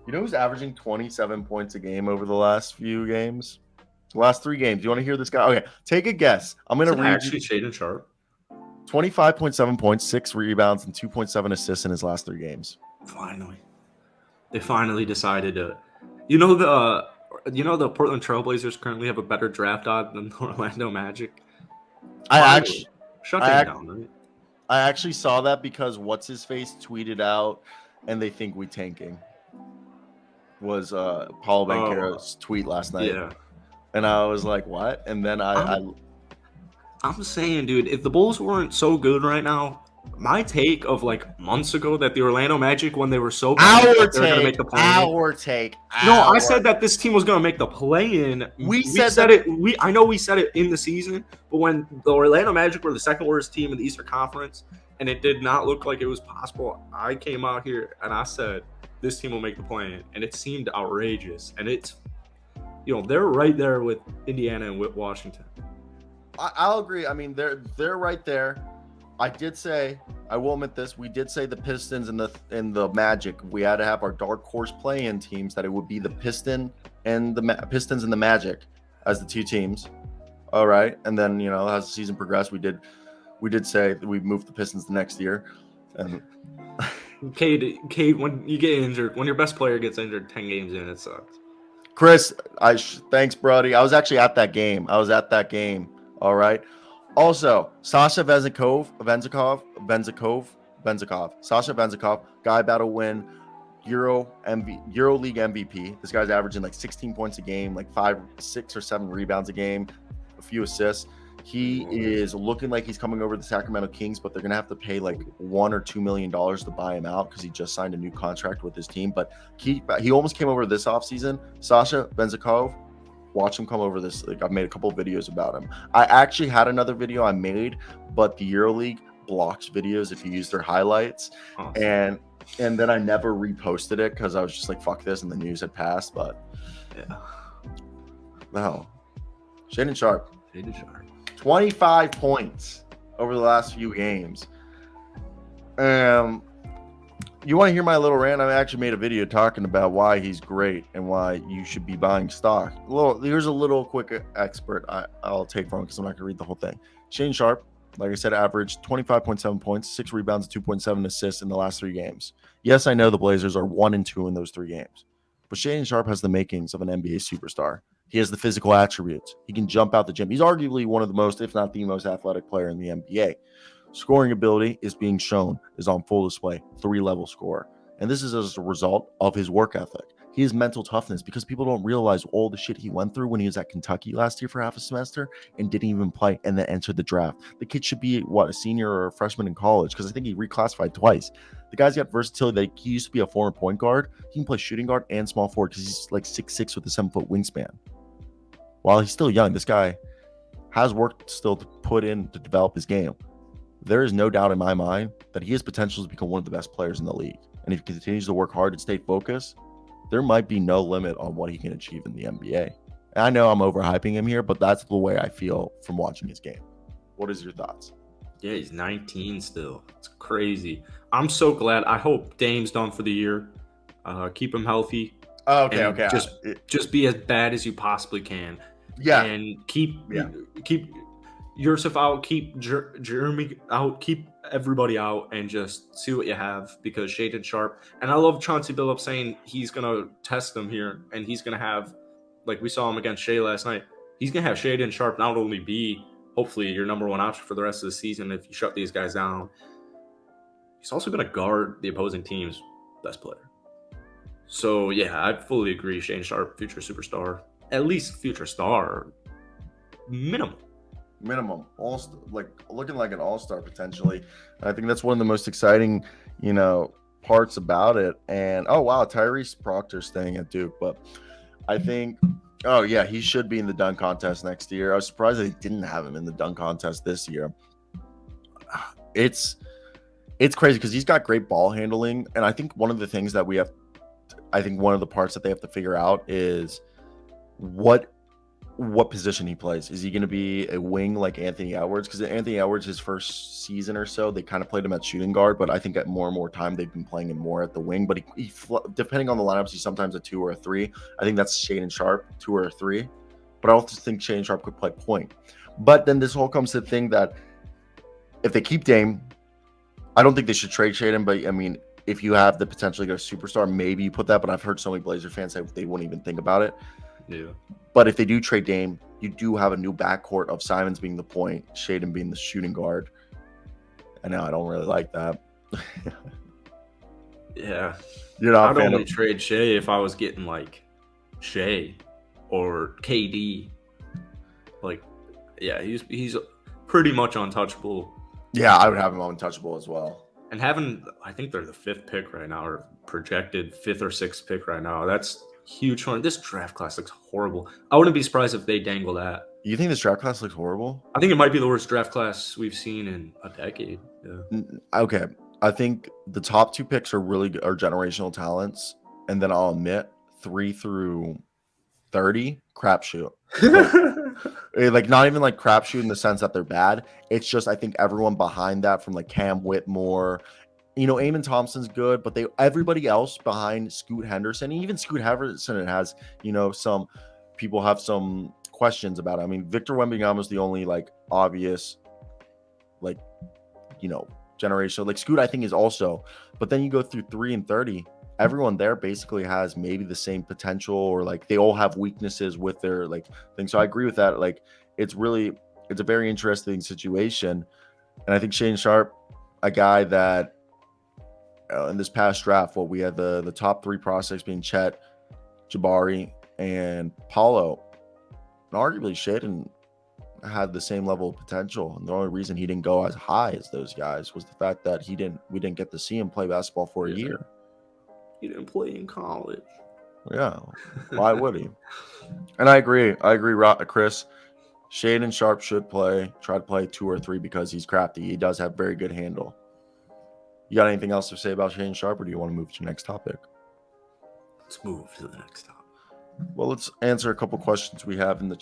You know who's averaging 27 points a game over the last few games? The last 3 games. You want to hear this guy? Okay, take a guess. I'm going Is to it read you actually Shaedon Sharpe? 25.7 points, 6 rebounds, and 2.7 assists in his last 3 games. Finally, they finally decided to. You know the Portland Trailblazers currently have a better draft odd than the Orlando Magic. I Finally, actually, shut them I, down, right? I actually saw that because what's his face tweeted out, and they think we tanking. Was Paul Oh, Banchero's tweet last night, yeah. and I was like, "What?" And then I I'm I'm saying, dude, if the Bulls weren't so good right now, my take of like months ago that the Orlando Magic, when they were so bad our that they're gonna make take, the play-in. our take, No, I our. said that this team was gonna make the play-in. We We said said that. it. I know we said it in the season, but when the Orlando Magic were the second worst team in the Eastern Conference, and it did not look like it was possible, I came out here and I said this team will make the play-in, and it seemed outrageous. And it's they're right there with Indiana and with Washington. I'll agree. I mean, they're right there. I did say, I will admit this. We did say the Pistons and the Magic. We had to have our dark horse play-in teams. That it would be the Pistons and the Magic as the 2 teams. All right, and then as the season progressed, we did say that we moved the Pistons the next year, and Cade, when you get injured, when your best player gets injured 10 games in, it sucks. Chris, thanks, Brody. I was actually at that game. All right. Also, Sasha Venzikov. Sasha Venzikov, guy about to win Euroleague MVP. This guy's averaging like 16 points a game, like 5, 6, or 7 rebounds a game, a few assists. He is looking like he's coming over the Sacramento Kings, but they're gonna have to pay like $1 or $2 million to buy him out because he just signed a new contract with his team. But he almost came over this offseason. Sasha Venzikov, watch him come over this. Like, I've made a couple of videos about him. I actually had another video I made, but the EuroLeague blocks videos if you use their highlights, Awesome. and then I never reposted it because I was just like, fuck this, and the news had passed. But Yeah. no, Shaedon Sharpe, Shaedon Sharpe. 25 points over the last few games. You want to hear my little rant? I actually made a video talking about why he's great and why you should be buying stock. Here's a little quick expert I'll take from because I'm not going to read the whole thing. Shaedon Sharpe, like I said, averaged 25.7 points, 6 rebounds, 2.7 assists in the last 3 games. Yes, I know the Blazers are 1-2 in those 3 games, but Shaedon Sharpe has the makings of an NBA superstar. He has the physical attributes. He can jump out the gym. He's arguably one of the most, if not the most athletic player in the NBA. Scoring ability is being shown, is on full display, 3-level scorer. And this is as a result of his work ethic. He has mental toughness because people don't realize all the shit he went through when he was at Kentucky last year for half a semester and didn't even play and then entered the draft. The kid should be, a senior or a freshman in college because I think he reclassified twice. The guy's got versatility. He used to be a former point guard. He can play shooting guard and small forward because he's like 6'6" with a 7-foot wingspan. While he's still young, this guy has work still to put in to develop his game. There is no doubt in my mind that he has potential to become one of the best players in the league. And if he continues to work hard and stay focused, there might be no limit on what he can achieve in the NBA. And I know I'm overhyping him here, but that's the way I feel from watching his game. What is your thoughts? Yeah, he's 19 still. It's crazy. I'm so glad. I hope Dame's done for the year. Keep him healthy. Okay. Just be as bad as you possibly can. Yeah. And keep Yusuf out, keep Jeremy out, keep everybody out, and just see what you have because Shaedon Sharpe. And I love Chauncey Billups saying he's gonna test them here, and he's gonna have, like we saw him against Shea last night. He's gonna have Shaedon Sharpe not only be hopefully your number 1 option for the rest of the season if you shut these guys down. He's also gonna guard the opposing team's best player. So yeah, I fully agree. Shaedon Sharpe, future superstar, at least future star, minimum, looking like an all-star potentially. And I think that's one of the most exciting, parts about it. And oh wow, Tyrese Proctor staying at Duke, but I think, oh yeah, he should be in the dunk contest next year. I was surprised that he didn't have him in the dunk contest this year. It's crazy because he's got great ball handling, and I think one of the things that one of the parts that they have to figure out is what what position he plays. Is he going to be a wing like Anthony Edwards? Because Anthony Edwards, his first season or so, they kind of played him at shooting guard, but I think at more and more time they've been playing him more at the wing. But depending on the lineups, he's sometimes a 2 or a 3. I think that's Shaedon Sharpe, 2 or a 3. But I also think Shaedon Sharpe could play point. But then this whole comes to the thing that if they keep Dame, I don't think they should trade Shaedon. But I mean, if you have the potential to go superstar, maybe you put that. But I've heard so many Blazer fans say they wouldn't even think about it. Yeah. But if they do trade Dame, you do have a new backcourt of Simons being the point, Shaedon being the shooting guard. And now I don't really like that. Yeah. You're not I'd a fan only of... trade Shea if I was getting like Shea or KD. Like, yeah, he's pretty much untouchable. Yeah, I would have him untouchable as well. And I think they're the 5th pick right now, or projected 5th or 6th pick right now. That's huge. This draft class looks horrible. I wouldn't be surprised if they dangle that. You think this draft class looks horrible? I think it might be the worst draft class we've seen in a decade. Yeah. Okay. I think the top 2 picks are generational talents. And then I'll admit 3 through 30, crapshoot. Like not even like crapshoot in the sense that they're bad. It's just I think everyone behind that, from like Cam Whitmore, Amen Thompson's good, but everybody else behind Scoot Henderson, even Scoot Henderson has, some people have some questions about it. I mean, Victor Wembanyama is the only like obvious, like, generational. Like Scoot, I think is also, but then you go through 3 and 30. Everyone there basically has maybe the same potential, or like they all have weaknesses with their like thing. So I agree with that. Like it's a very interesting situation, and I think Shaedon Sharpe, a guy that in this past draft, we had the top 3 prospects being Chet, Jabari, and Paulo, and arguably Shaedon had the same level of potential, and the only reason he didn't go as high as those guys was the fact that we didn't get to see him play basketball for a year. He didn't play in college. Yeah, why would he? And I agree, Chris. Shaedon Sharpe should try to play 2 or 3 because he's crafty. He does have very good handle. You got anything else to say about Shaedon Sharpe, or do you want to move to the next topic? Let's move to the next topic. Well, let's answer a couple questions we have in the chat.